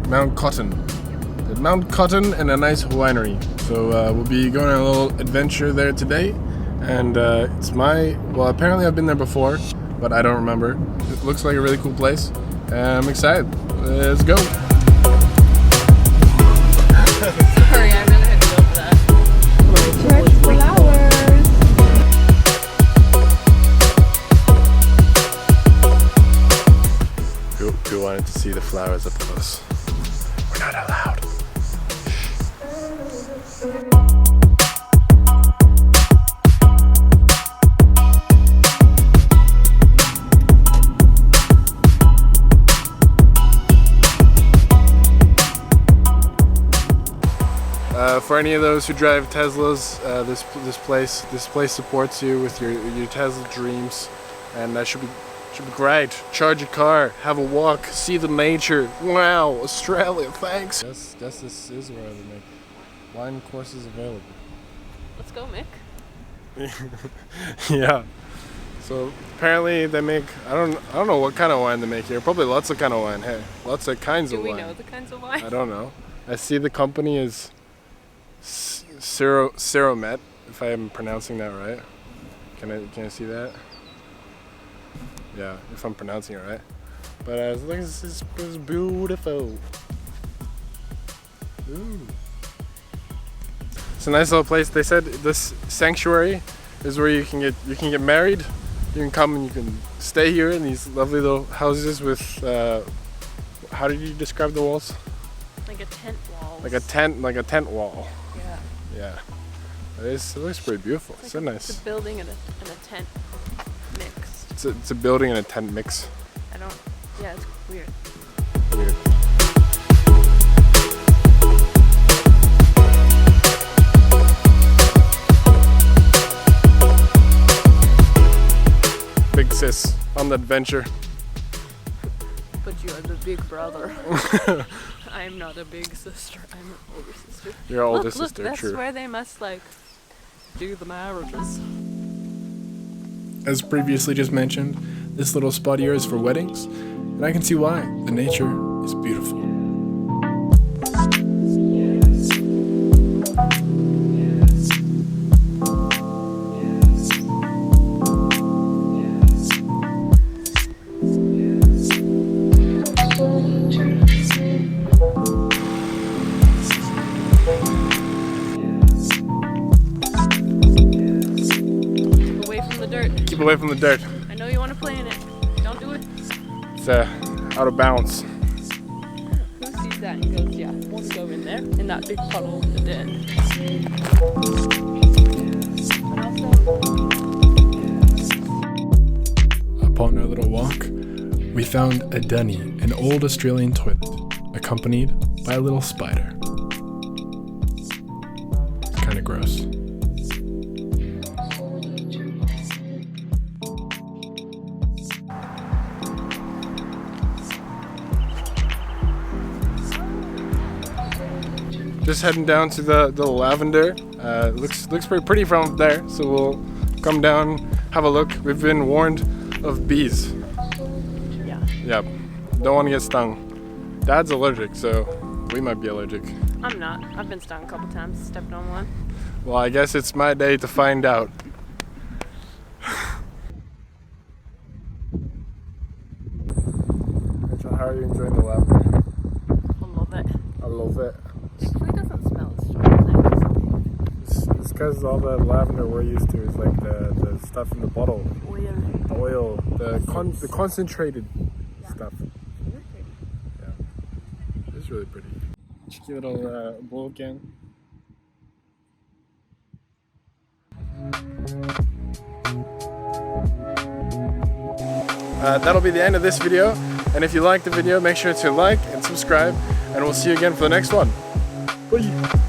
Mount Cotton. Mount Cotton and a nice winery. So we'll be going on a little adventure there today. And it's well, apparently I've been there before, but I don't remember. It looks like a really cool place. And I'm excited. Let's go. Sorry, I really had to go for that. Church flowers. We wanted to see the flowers up close. We're not allowed. For any of those who drive Teslas, this place supports you with your Tesla dreams, and that should be great. Charge your car, have a walk, see the nature. Wow, Australia, thanks. Guess this is where they make wine courses available. Let's go, Mick. Yeah. So apparently they make I don't know what kind of wine they make here. Probably lots of kind of wine. Hey, lots of kinds of wine. Do we know the kinds of wine? I don't know. I see the company is Ceromet, if I am pronouncing that right. Can I see that? Yeah, if I'm pronouncing it right. But look, this is beautiful. Ooh. It's a nice little place. They said this sanctuary is where you can get married. You can come and you can stay here in these lovely little houses with how did you describe the walls? Like a tent wall. Like a tent wall. Yeah. Yeah. It looks pretty beautiful. It's so nice. It's a building and a tent mixed. It's a building and a tent mix. Yeah, it's weird. Weird. Big sis on the adventure. But you are the big brother. I'm not a big sister. I'm an older sister. Your older look, sister, that's true. where they must do the marriages. As previously just mentioned, this little spot here is for weddings, and I can see why. The nature is beautiful. Keep away from the dirt. I know you want to play in it. Don't do it. It's out of bounds. Who sees that and goes, yeah, won't go in there, in that big puddle in the den. Upon our little walk, we found a dunny, an old Australian toilet, accompanied by a little spider. It's kind of gross. Just heading down to the lavender. Looks pretty from up there, so we'll come down, have a look. We've been warned of bees. Yeah. Yep. Don't want to get stung. Dad's allergic, so we might be allergic. I'm not. I've been stung a couple times, stepped on one. Well, I guess it's my day to find out. Rachel, how are you enjoying the lavender? I love it. I love it. It really doesn't smell as strong as It's because all the lavender we're used to is like the stuff in the bottle. oil. The oil, the concentrated stuff. Yeah, it's really pretty. Cheeky little Bouken. That'll be the end of this video, and if you liked the video, make sure to like and subscribe, and we'll see you again for the next one. Bye.